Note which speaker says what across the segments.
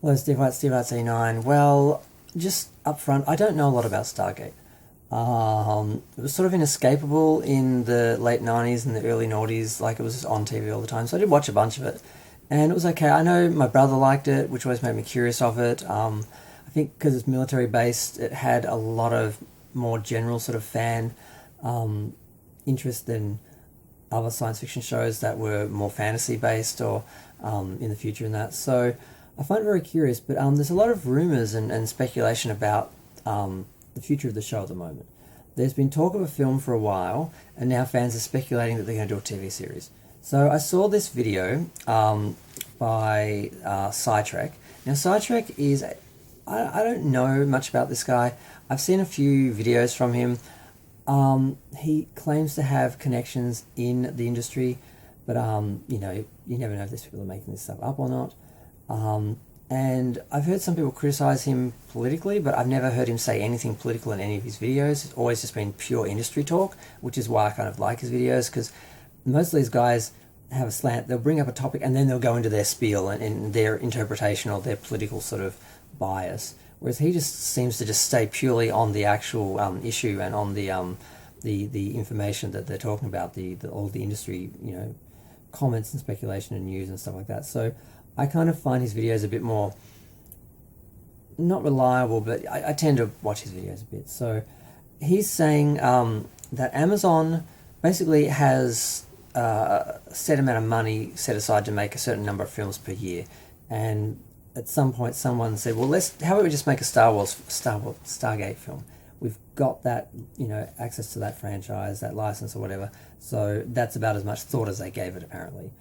Speaker 1: Hello, Steve White, Steve Arts 89. Well, just up front, I don't know a lot about Stargate. It was sort of inescapable in the late 90s and the early noughties, like it was on TV all the time, so I did watch a bunch of it. And it was okay. I know my brother liked it, which always made me curious of it. I think because it's military based, it had a lot of more general sort of fan um, interest than other science fiction shows that were more fantasy based or in the future and that. So I find it very curious, but there's a lot of rumors and speculation about the future of the show at the moment. There's been talk of a film for a while, and now fans are speculating that they're going to do a TV series. So I saw this video by Sidetrack. Now Sidetrack is, I don't know much about this guy. I've seen a few videos from him. He claims to have connections in the industry, but you never know if these people are making this stuff up or not. And I've heard some people criticize him politically, but I've never heard him say anything political in any of his videos. It's always just been pure industry talk, which is why I kind of like his videos, because most of these guys have a slant. They'll bring up a topic and then they'll go into their spiel and their interpretation or their political sort of bias. Whereas he just seems to just stay purely on the actual issue and on the information that they're talking about, all the industry, comments and speculation and news and stuff like that. So I kind of find his videos a bit more, not reliable, but I tend to watch his videos a bit. So he's saying that Amazon basically has a set amount of money set aside to make a certain number of films per year. And at some point someone said, well, how about we just make a Stargate film? We've got that, access to that franchise, that license or whatever. So that's about as much thought as they gave it, apparently.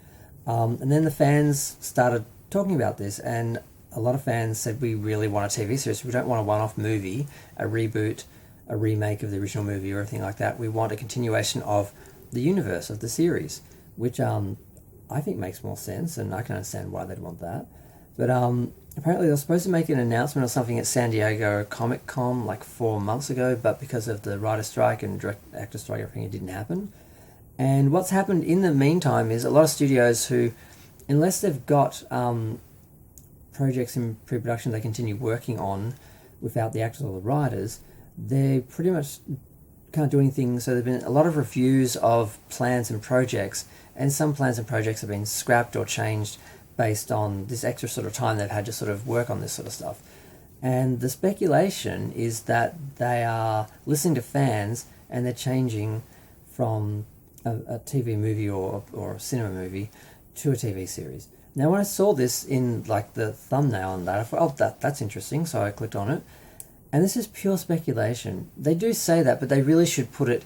Speaker 1: And then the fans started talking about this, and a lot of fans said, we really want a TV series. We don't want a one-off movie, a reboot, a remake of the original movie or anything like that. We want a continuation of the universe of the series, which I think makes more sense, and I can understand why they'd want that. But apparently they were supposed to make an announcement or something at San Diego Comic Con like 4 months ago, but because of the writer strike and director actor strike, everything, it didn't happen. And what's happened in the meantime is a lot of studios who, unless they've got projects in pre-production they continue working on without the actors or the writers, they pretty much can't do anything. So there have been a lot of reviews of plans and projects, and some plans and projects have been scrapped or changed based on this extra sort of time they've had to sort of work on this sort of stuff. And the speculation is that they are listening to fans and they're changing from a TV movie or a cinema movie to a TV series. Now when I saw this in like the thumbnail on that, I thought, oh, that's interesting, so I clicked on it. And this is pure speculation. They do say that, but they really should put it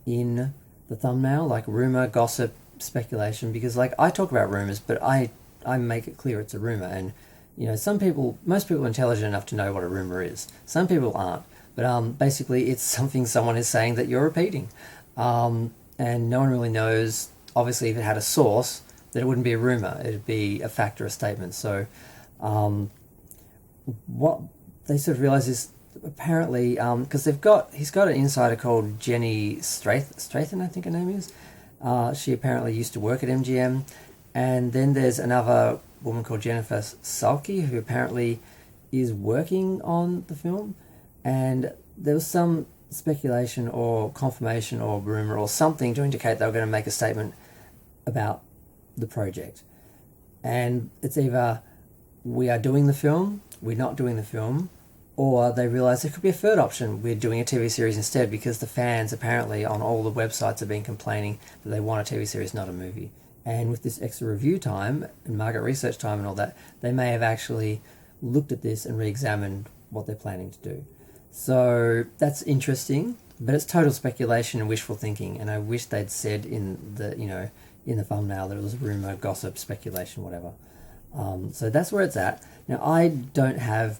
Speaker 1: in the thumbnail, like rumor, gossip, speculation, because like I talk about rumors, but I make it clear it's a rumor. And most people are intelligent enough to know what a rumor is. Some people aren't, but basically it's something someone is saying that you're repeating. And no one really knows, obviously, if it had a source, that it wouldn't be a rumor. It'd be a fact or a statement. So what they sort of realize is apparently, because he's got an insider called Jenny Strathen, I think her name is. She apparently used to work at MGM. And then there's another woman called Jennifer Salke, who apparently is working on the film. And there was some speculation or confirmation or rumor or something to indicate they were going to make a statement about the project. And it's either we are doing the film, we're not doing the film, or they realize there could be a third option, we're doing a TV series instead, because the fans apparently on all the websites have been complaining that they want a TV series, not a movie. And with this extra review time and market research time and all that, they may have actually looked at this and re-examined what they're planning to do. So that's interesting, but it's total speculation and wishful thinking. And I wish they'd said in the thumbnail that it was rumor, gossip, speculation, whatever. So that's where it's at. Now I don't have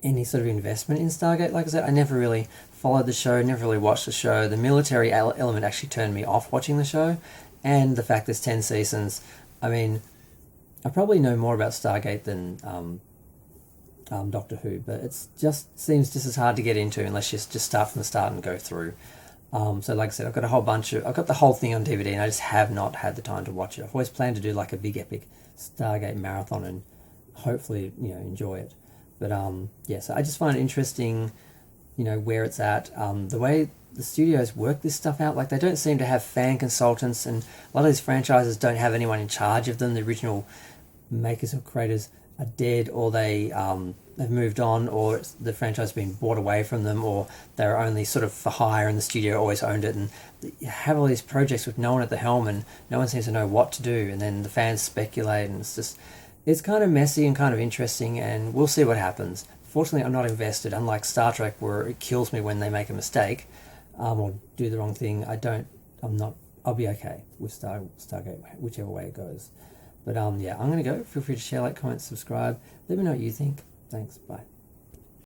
Speaker 1: any sort of investment in Stargate. Like I said, I never really followed the show, never really watched the show. The military element actually turned me off watching the show. And the fact there's 10 seasons, I mean, I probably know more about Stargate than Doctor Who, but it just seems just as hard to get into unless you just start from the start and go through. So like I said, I've got the whole thing on DVD, and I just have not had the time to watch it. I've always planned to do like a big epic Stargate marathon and hopefully, enjoy it. But yeah, so I just find it interesting, where it's at. The way the studios work this stuff out, like they don't seem to have fan consultants, and a lot of these franchises don't have anyone in charge of them. The original makers or creators are dead, or they have moved on, or the franchise has been bought away from them, or they're only sort of for hire and the studio always owned it. And you have all these projects with no one at the helm, and no one seems to know what to do, and then the fans speculate, and it's kind of messy and kind of interesting, and we'll see what happens. Fortunately, I'm not invested, unlike Star Trek, where it kills me when they make a mistake or do the wrong thing. I'll be okay with Stargate, whichever way it goes. But yeah, I'm going to go. Feel free to share, like, comment, subscribe. Let me know what you think. Thanks. Bye.